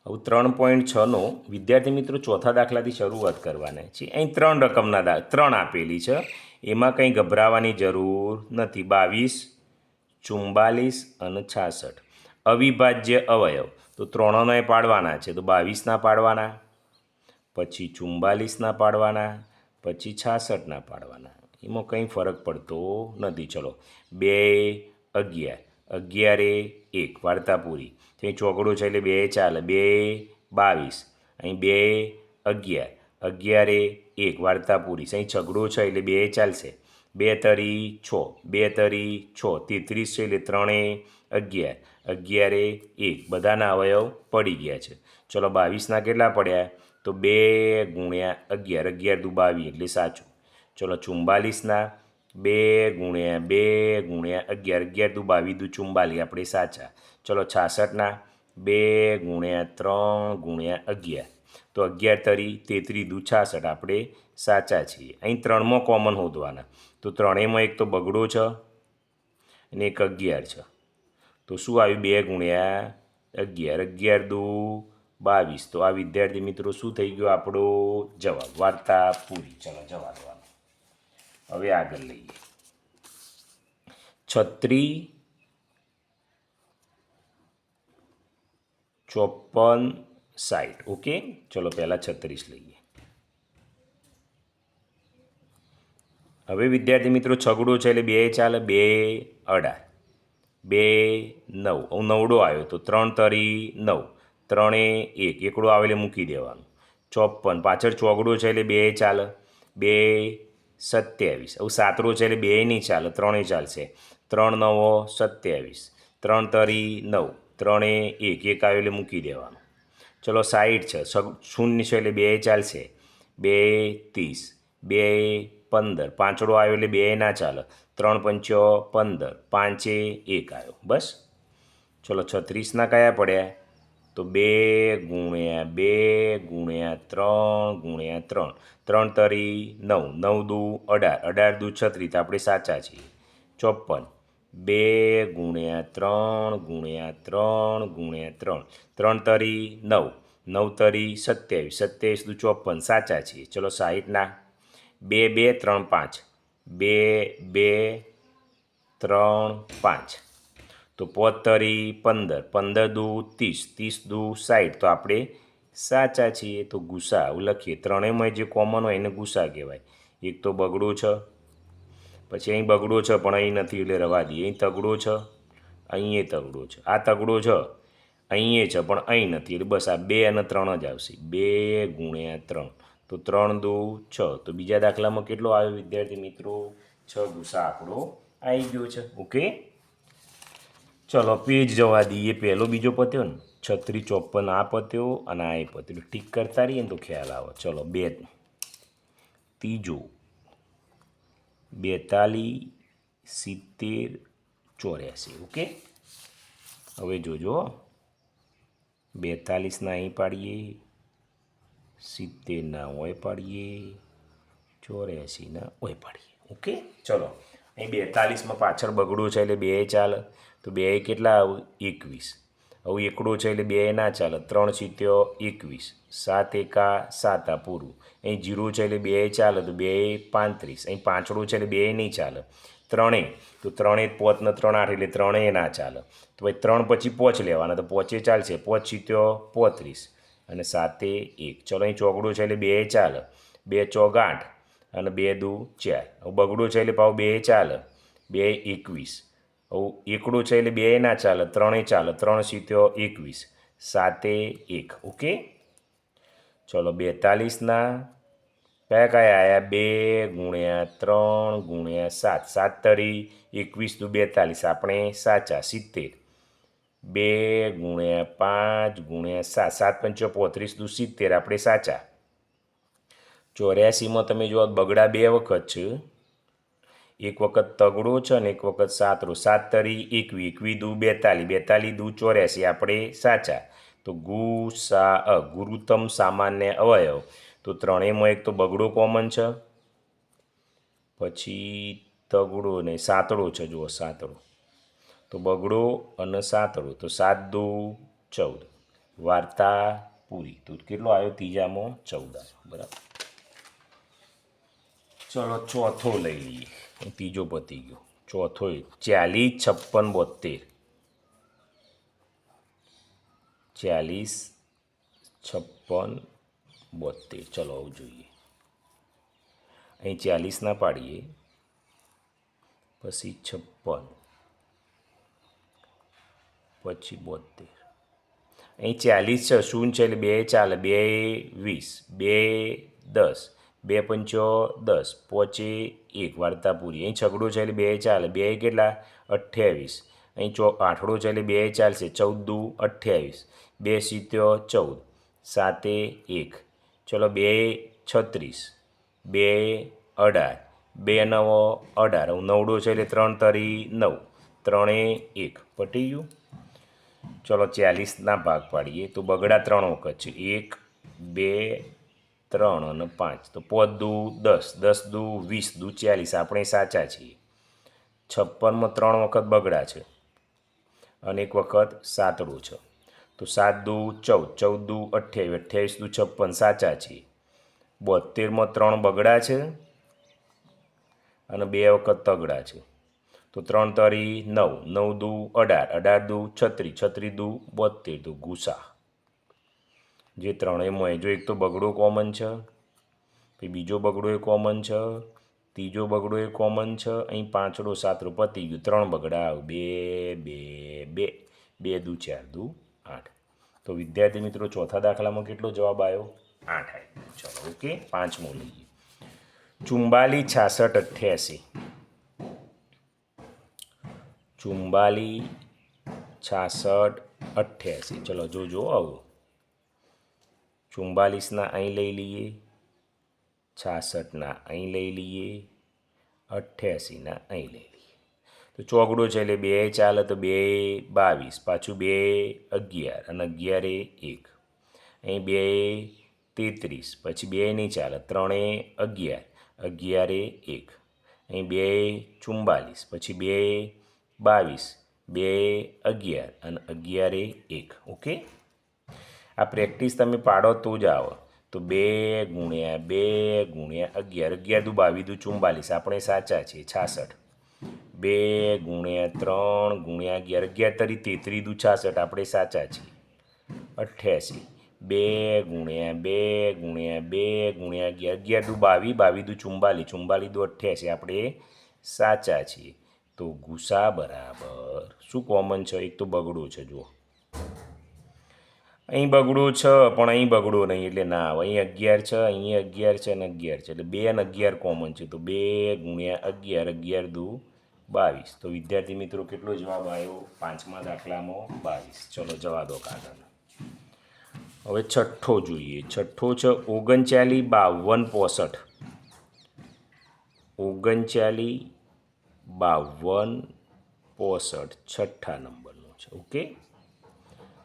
હવે 3.6નો વિદ્યાર્થી મિત્રો ચોથા દાખલાથી શરૂઆત કરવાના છે. અહીં 3 રકમના 3 આપેલી છે. એમાં કંઈ ગભરાવાની જરૂર નથી. 22, 44 અને 66. અવિભાજ્ય અવયવ તો 3 પાડવાના છે. તો 22ના પાડવાના, પછી 44ના પાડવાના, પછી 66ના પાડવાના. એમાં કંઈ ફરક પડતો નથી. ચલો 2, 11, 11 1 વાર્તા પૂરી. અહીં ચોકડો છે એટલે 2 ચાલે. 2, 22, અહીં 2, 11, 11 1 વાર્તા પૂરી. અહીં છગડો છે એટલે 2 ચાલશે. 2 તરી 6, 2 તરી 6, 33 છે એટલે 3, 11, 11 1 બધાના અવયવ પડી ગયા છે. ચલો 22ના કેટલા પડ્યા? તો 2 ગુણ્યા 11, 11 દુ 22 એટલે સાચું. ચલો 44ના 2 ગુણ્યા 2 ગુણ્યા 11, 11 દુ 22 દુ 44 આપણે સાચા. ચલો 66ના 2 ગુણ્યા 3 ગુણ્યા 11, તો 11 તરી 33 દુ 66 આપણે સાચા છીએ. અહીં 3માં કોમન શોધવાના. તો ત્રણેયમાં એક તો બગડો છે અને એક 11 છે. તો શું આવ્યું? 2 ગુણ્યા 11, 11 દુ 22. તો આ વિદ્યાર્થી મિત્રો શું થઈ ગયો આપણો જવાબ? વાર્તા પૂરી. ચલો જવા દો. હવે આગળ લઈએ. 36, 54, 60. ઓકે, ચલો પહેલાં 36 લઈએ. હવે વિદ્યાર્થી મિત્રો છગડો છે એટલે 2 ચાલે. 2, 18, 2, 9. હું નવડો આવ્યો તો 3 તરી 9, 3 1 એકડો આવે એટલે મૂકી દેવાનું. 54 પાછળ ચોગડો છે એટલે 2 ચાલે. 2, 27. હવે સાતડો છે એટલે 2 નહીં ચાલે, 3 ચાલશે. 3 9 27, 3 તરી 9, 3 1 એક આવે એટલે મૂકી દેવાનું. ચલો 60 છે. શૂન્ય છે એટલે 2 ચાલશે. 2 30, 2 15. પાંચડો આવ્યો એટલે 2 ના ચાલે. 3 પંચો 15, 5 1 આવ્યો. બસ. ચલો 36ના કયા પડ્યા? તો 2 ગુણ્યા 2 ગુણ્યા 3 ગુણ્યા 3, 3 તરી 9, 9 દુ 18, 18 દુ 36. તો આપણે સાચા છીએ. 54, 2 ગુણ્યા 3 ગુણ્યા 3 ગુણ્યા 3, 3 તરી 9, 9 તરી 27, 27 દુ 54. સાચા છીએ. ચલો 60ના 2 2 3 5, 2 2 3 5. તો 5 તરી 15, 15 દુ 30, 30 દુ 60. તો આપણે સાચા છીએ. તો ગુસા આવું લખીએ. ત્રણેયમાં જે કોમન હોય એને ગુસા કહેવાય. એક તો બગડો છે, પછી અહીં બગડો છે પણ અહીં નથી એટલે રવા દઈએ. અહીં તગડો છે, અહીં એ તગડો છે. આ તગડો છે, અહીં એ છે પણ અહીં નથી એટલે બસ આ 2 અને 3 જ આવશે. 2 ગુણ્યા 3, તો 3 દુ 6. તો બીજા દાખલામાં કેટલો આવ્યો વિદ્યાર્થી મિત્રો? 6 ગુસા આપણો આવી ગયો છે. ઓકે, ચલો પેજ જવા દઈએ. પહેલો બીજો પત્યો ને, 36 54 આ પત્યો અને આ એ પત્યો. ટીક કરતા રહીએ ને તો ખ્યાલ આવે. ચલો ત્રીજો 42 70 84. ઓકે, હવે જોજો 42ના અહીં પાડીએ, 70ના ઓય પાડીએ, 84ના ઓય પાડીએ. ઓકે, ચલો અહીં 42માં પાછળ બગડો છે એટલે 2 ચાલે. તો 2 કેટલા? 21. હવે એકડો છે એટલે 2 ના ચાલે. 3 સિત્યો 21, 7 એકા 7 આ પૂરું. અહીં 0 છે એટલે 2 ચાલે. તો 2 35. અહીં પાંચડો છે એટલે 2 નહીં ચાલે. 3 તો 3 5 ને 3 8 એટલે 3 ના ચાલે. તો ભાઈ 3 પછી 5 લેવાના. તો 5 ચાલશે. 5 સિત્યો 35 અને 7 1. ચલો અહીં ચોકડો છે એટલે 2 ચાલે. 2 ચોક 8 અને 2 દુ 4. હવે બગડો છે એટલે પાછું 2 ચાલે. 2 21. હવે એકડો છે એટલે 2 ના ચાલે. 3 ચાલે. 3 સિત્યો 21, 7 1. ઓકે, ચલો 42ના કયા કયા આવ્યા? 2 ગુણ્યા 3 ગુણ્યા 7, 7 તરી 21 દુ 42. આપણે સાચા. 70, 2 ગુણ્યા 5 ગુણ્યા 7, 7 પંચો 35 દુ 70. આપણે સાચા. 84માં તમે જુઓ બગડા 2 વખત છે. એક વખત તગડો છે ને એક વખત સાતડો. 7 તરી 21, 21 દુ 42, 42 દુ 84. આપણે સાચા. તો ગુરુત્તમ સામાન્ય અવયવ. તો ત્રણેયમાં એક તો બગડો કોમન છે, પછી તગડો ને સાતડો છે. જુઓ સાતડો, તો બગડો અને સાતડો. તો 7 દુ 14, વાર્તા પૂરી. તો કેટલો આવ્યો ત્રીજામાં 14 આવ્યો. બરાબર. ચલો ચોથો લઈ લઈએ. ત્રીજો પતી ગયો. ચોથો 40, 56, 72. 40, 56, 72. ચલો આવું જોઈએ. અહીં 40 ના પાડીએ, પછી 56, પછી 72. અહીં 40 છે, શૂન્ય છે એટલે 2 ચાલે, 2 20, 2 10, 2 પંચો 10, પોચે 1. વાર્તા પૂરી. અહીં છગડો છે એટલે 2 ચાલે, 2 કેટલા 28. અહીં આઠડો છે એટલે 2 ચાલશે, 14 દુ 28, 2 સિત્યો 14, 7 1. ચલો 2 36, 2 18, 2 નવો 18. હું નવડો છે એટલે 3 તરી 9, 3 1. પટી ગયું. ચલો 40ના ભાગ પાડીએ તો બગડા 3 વખત છે, 1 2 3 અને 5. તો 5 દુ 10, 10 દુ 20, દુ 40. આપણે સાચા છીએ. 56માં 3 વખત બગડા છે અને 1 વખત સાતડો છે. તો 7 દુ 14, 14 દુ 28, 28 દુ 56. સાચા છીએ. 72માં 3 બગડા છે અને 2 વખત તગડા છે. તો 3 તરી 9, 9 દુ 18, 18 દુ 36, 36 દુ 72. તો ગુસા જે ત્રણેયમાં જો એક તો બગડો કોમન છે, પછી બીજો બગડો એ કોમન છે, ત્રીજો બગડો એ કોમન છે. અહીં પાંચડો સાતડો પતી ગયું. 3 બગડા 2 2 2, 2 દુ 4 દુ 8. તો વિદ્યાર્થી મિત્રો ચોથા દાખલામાં કેટલો જવાબ આવ્યો? 8 આવ્યો. ચલો ઓકે. પાંચમો લઈએ. 44, 66, 88. 44, 66, 88. ચલો જોજો આવું. 44ના અહીં લઈ લઈએ, 66ના અહીં લઈ લઈએ, 88ના અહીં લઈ લઈએ. તો ચોગડો છે એટલે 2 ચાલે, તો 2 22, પાછું 2 11 અને 11 1. અહીં 2 33, પછી 2 નહીં ચાલે, 3 11, 11 1. અહીં 2 44, પછી 2 22, 2 11 અને 11 1. ઓકે. આ પ્રેક્ટિસ તમે પાડો તો જ આવે. તો 2 ગુણ્યા 2 ગુણ્યા 11, 11 દુ 22 દુ 44. આપણે સાચા છીએ. 66. 2 ગુણ્યા 3 ગુણ્યા 11, 11 તરી 33 દુ 66. આપણે સાચા છીએ. 88. 2 ગુણ્યા 2 ગુણ્યા 2 ગુણ્યા 11, 11 દુ 22, 22 દુ 44, 44 દુ 88. આપણે સાચા છીએ. તો ગુસા બરાબર શું કોમન છે? એક તો બગડો છે. જુઓ અહીં બગડો છે પણ અહીં બગડો નહીં એટલે ના આવે. અહીં 11 છે, અહીં 11 છે અને 11 છે એટલે 2 અને 11 કોમન છે. તો 2 ગુણ્યા 11, 11 દુ 22. તો વિદ્યાર્થી મિત્રો કેટલો જવાબ આવ્યો? પાંચમા દાખલામાં 22. ચલો જવા દો કાગળ. હવે છઠ્ઠો જોઈએ. છઠ્ઠો છે 39, 52, 65. 39, 52, 65 છઠ્ઠા નંબરનો છે. ઓકે.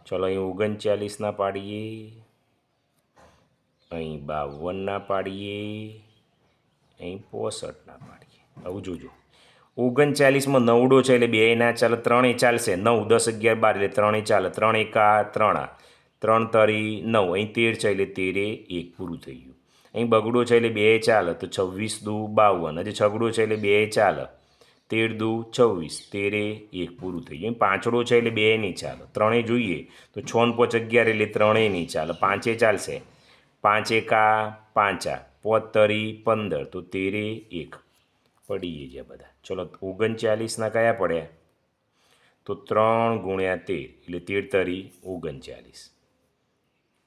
ચલો અહીં 39ના પાડીએ, અહીં 52ના પાડીએ, અહીં 65ના પાડીએ. આવું જોજો. 39માં નવડો છે એટલે 2 ના ચાલે, 3 ચાલશે. 9 10 11 12 એટલે 3 ચાલે. 3 એકા 3, 3 તરી 9. અહીં 13 છે એટલે 13 1. પૂરું થઈ ગયું. અહીં બગડો છે એટલે 2 ચાલે, તો 26 દુ 52. હજી છગડો છે એટલે 2 ચાલે, 13 દુ 24, 13 1. પૂરું થઈ ગયું. પાંચડો છે એટલે 2 નહીં ચાલે, 3 જોઈએ તો 6 ને 5 11 એટલે 3 નહીં ચાલે, 5 ચાલશે. 5 એકા 5, 5 તરી 15, તો 13 1. પડી ગયા બધા. ચલો 39ના કયા પડ્યા? તો 3 ગુણ્યા 13 એટલે 13 તરી 39.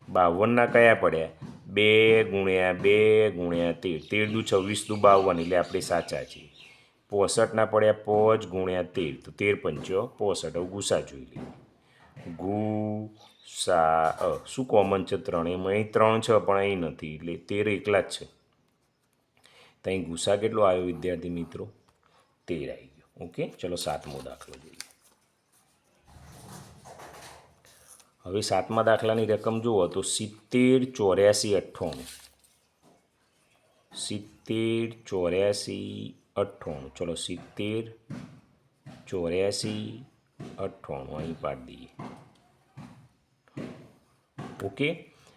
52ના કયા પડ્યા? 2 ગુણ્યા 2 ગુણ્યા 13, 13 દુ 26 દુ 52 એટલે આપણે સાચા છીએ. 65ના પડ્યા 5 ગુણ્યા 13, તો 13 પંચો 65. હવે ગુસા જોઈ લઈએ. ગુસા શું કોમન છે ત્રણેયમાં? અહીં 3 છે પણ અહીં નથી એટલે 13 એકલા જ છે. તો અહીં ગુસા કેટલો આવ્યો વિદ્યાર્થી મિત્રો? 13 આવી ગયો. ઓકે. ચલો સાતમો દાખલો જોઈએ. હવે સાતમા દાખલાની રકમ જુઓ તો 70, 84, 98. 70, 84, 98. ચલો 70, 84, 98 અહીં પાડી દઈએ. ઓકે.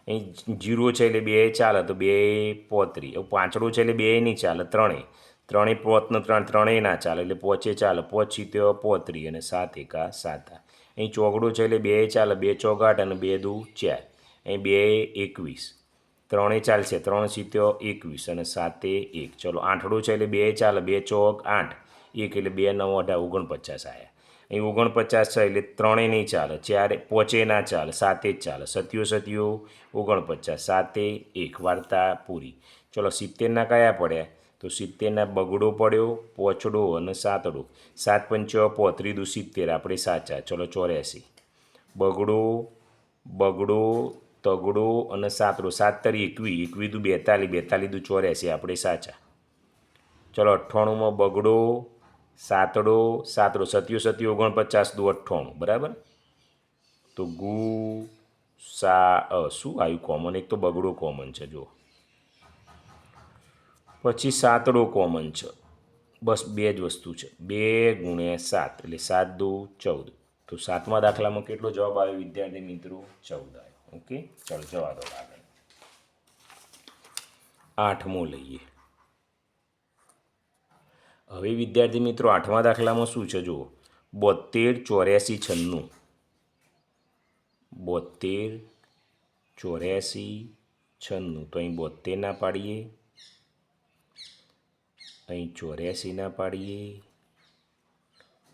અહીં જીરો છે એટલે બે ચાલે તો બે પોત્રી. હવે પાંચડું છે એટલે બે નહીં ચાલે, ત્રણેય પોતને ત્રણેય ના ચાલે એટલે પોચે ચાલે, પોચ સિત્તેર પોત્રી અને સાત એકા સાતા. અહીં ચોગડું છે એટલે બે ચાલે, બે ચોક 8 અને બે દુ 4. અહીં બે 21, ત્રણેય ચાલશે, ત્રણ સિત્તેર 21 અને સાતે 1. ચલો આઠડું છે એટલે બે ચાલે, બે ચોક 8, 1 એટલે 2 9 18 49 આવ્યા. અહીં 49 છે એટલે ત્રણેય નહીં ચાલે, ચારે પોચે ના ચાલે, સાતે જ ચાલે, સત્યો 49, સાતે 1. વાર્તા પૂરી. ચલો 70ના કયા પડ્યા? તો 70ના બગડો પડ્યો, પોચડો અને સાતડો. 7 પંચા 35 આપણે સાચા. ચલો 84. બગડો, બગડો, તગડો અને સાતડો. 7 તરી 21, 21 દુ 42, 42 દુ 84 આપણે સાચા. ચલો 98માં બગડો, સાતડો, સાતડો, સત્યો 49 દુ 98, બરાબર. તો શું આવ્યું કોમન? એક તો બગડો કોમન છે જો, પછી સાતડો કોમન છે, બસ બે જ વસ્તુ છે. 2 ગુણ્યા 7 એટલે 7 દુ 14. તો 7મા દાખલામાં કેટલો જવાબ આવ્યો વિદ્યાર્થી મિત્રો? 14 આવ્યો. ઓકે, ચાલો જવા દો આગળ. 8મો લઈએ. હવે વિદ્યાર્થી મિત્રો 8મા દાખલામાં શું છે જુઓ, 72 84 96. 72 84 96. તો અહીં 72 ના પાડીએ, અહીં 84 ના પાડીએ,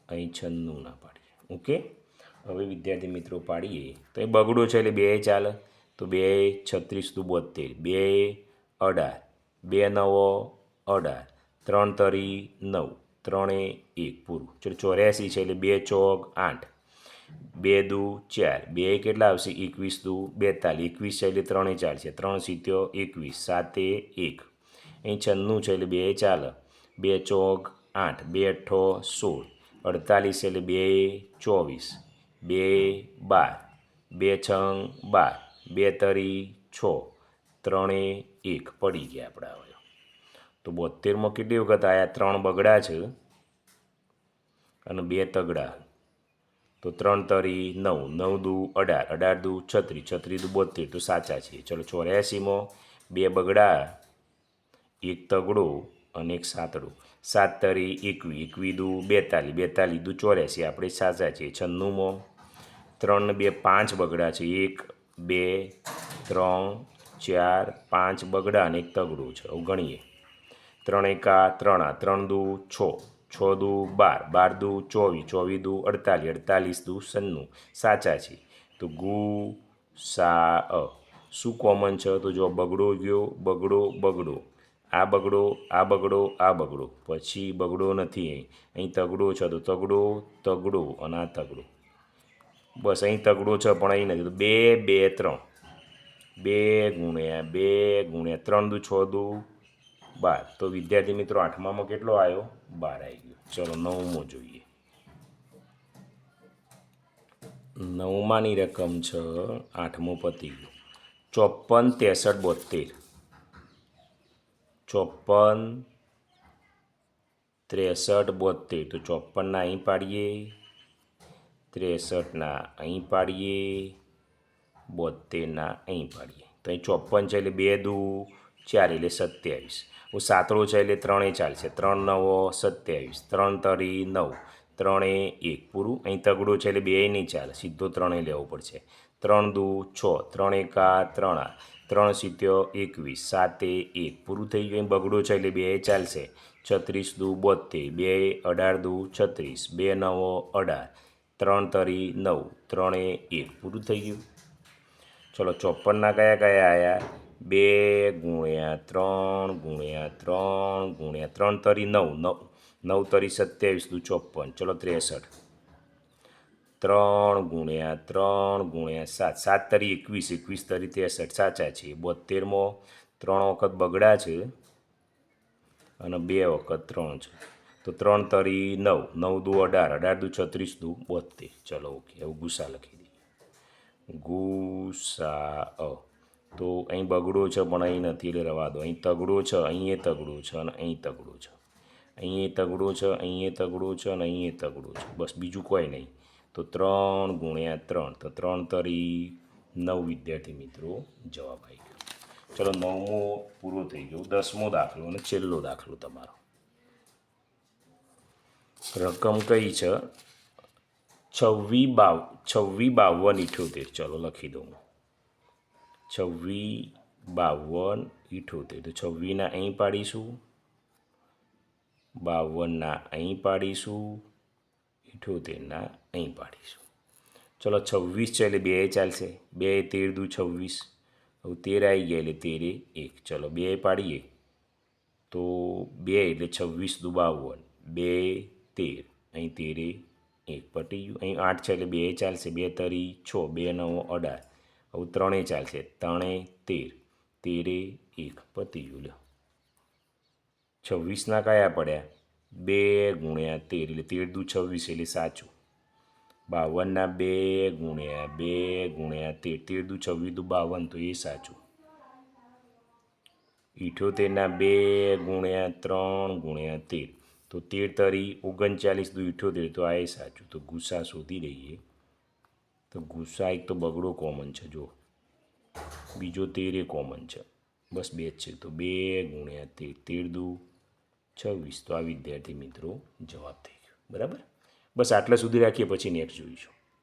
અહીં 96 ના પાડીએ. ઓકે. હવે વિદ્યાર્થી મિત્રો પાડીએ તો અહીં બગડો છે એટલે બે ચાલે, તો 2 36 દુ 72, 2 18, 2 9 18, 3 તરી 9, 3 1 પૂરું. ચલો 84 છે એટલે 2 ચોક 8, 2 દુ 4, 2 કેટલા આવશે? 21 દુ 42, 21 છે એટલે 3 ચાલશે, 3 સિત્તેર 21, સાતે 1. અહીં 96 છે એટલે બે ચાલે, 2 ચોક 8, 2 8 16, 48 એટલે 2 24, 2 12, 2 છંગ 12, 2 તરી 6, 3 1 પડી ગયા આપણા. હવે તો 72માં કેટલી વખત આવ્યા? 3 બગડા છે અને 2 તગડા. તો 3 તરી 9, 9 દુ 18, 18 દુ 36, 36 દુ 72. તો સાચા છીએ. ચલો 84માં 2 બગડા, 1 તગડો અને 1 સાતડો. 7 તરી 21, 21 દુ 42, 42 દુ 84 આપણે સાચા છીએ. 96માં 3 ને 2 5 બગડા છે, 1 2 3 4 5 બગડા અને 1 તગડો છે. હવે ગણીએ. 3 એકા 3, 3 દુ 6, 6 દુ 12, 12 દુ 24, 24 દુ 48, 48 દુ 96. સાચા છે. તો શું કોમન છે? તો જો બગડો ગયો, બગડો, બગડો, આ બગડો, આ બગડો, આ બગડો, પછી બગડો નથી. અહીં તગડો છે તો તગડો, તગડો અને આ તગડો. બસ અહીં તગડો છે પણ અહીં નથી. તો 2 2 3, 2 ગુણ્યા 2 ગુણ્યા 3 દુ 6 દુ 12. તો વિદ્યાર્થી મિત્રો 8મામાં કેટલો આવ્યો? 12 આવી ગયો. ચલો 9મો જોઈએ. 9માની રકમ છે, 8મો પતી ગયો. 54 53 72, 54 73 72. તો 54ના અહીં પાડીએ, 63ના અહીં પાડીએ, 72ના અહીં પાડીએ. તો અહીં 54 છે એટલે 2 દુ 4 એટલે 27. સાતડો છે એટલે 3 ચાલશે, 3 9 27, 3 તરી 9, 3 1 પૂરું. અહીં તગડો છે એટલે 2 નહીં ચાલે, સીધો 3 લેવો પડશે. 3 દુ 6, 3 એકા 3, 3 સિત્તેર 21, સાતે 1 પૂરું થઈ ગયું. અહીં બગડો છે એટલે 2 ચાલશે, 36 દુ 72, 2 18 દુ 36, 2 9 18, 3 તરી 9, 3 1 પૂરું થઈ ગયું. ચલો 54ના કયા કયા આવ્યા? 2 ગુણ્યા 3 ગુણ્યા 3 ગુણ્યા 3 તરી 9, 9 તરી 27 દુ 54. ચલો 63. 3 ગુણ્યા 3 ગુણ્યા 7, 7 તરી 21, 21 તરી 63. સાચા છે. 72માં 3 વખત બગડા છે અને 2 વખત 3 છે. તો 3 તરી 9, 9 દુ 18, 18 દુ 36 દુ 72. ચલો ઓકે. હવે ગુસા લખી દઈએ. ગુસા. તો અહીં બગડો છે પણ અહીં નથી એટલે રવા દો. અહીં તગડો છે, અહીં એ તગડો છે અને અહીં તગડો છે. અહીં એ તગડો છે, અહીં એ તગડો છે અને અહીં એ તગડો છે. બસ બીજું કોઈ નહીં. તો 3 ગુણ્યા 3, તો 3 તરી 9 વિદ્યાર્થી મિત્રો જવાબ આવી ગયો. ચલો 9મો પૂરો થઈ ગયો. 10મો દાખલો અને છેલ્લો દાખલો તમારો. રકમ કઈ છે? 2652 ચલો લખી દઉં. 2652 તો 26ના અહીં પાડીશું, 52ના અહીં પાડીશું, 78ના અહીં પાડીશું. ચલો 26 છે એટલે 2 ચાલશે. 2 13 દુ 26. હવે 13 આવી ગયા એટલે 13 1. ચલો 2 પાડીએ તો 2 એટલે 26 દુ 52, 2 13, અહીં 13 1 પટી ગયું. અહીં 8 છે એટલે 2 ચાલશે. 2 તરી 6, 2 9 18. હવે 3 ચાલશે. 3 13, 13 1 પતી ગયું. લ્યો 26ના કયા પડ્યા? 2 ગુણ્યા 13 એટલે 13 દુ 26 એટલે સાચું. 52ના 2 ગુણ્યા 13, 13 દુ 26 દુ 52 તો એ સાચું. 78ના 2 ગુણ્યા 3 ગુણ્યા 13 તો 13 તરી 39 દુ 78 તો આ એ સાચું. તો ગુસા શોધી લઈએ. તો ગુસા એક તો બગડો કોમન છે, જો બીજો 13 એ કોમન છે, બસ 2 જ છે. તો 2 ગુણ્યા 13, 13 દુ 26 તો આ વિદ્યાર્થી મિત્રો જવાબ થઈ ગયો. બરાબર. બસ આટલા સુધી રાખીએ, પછી નેક્સ્ટ જોઈશું.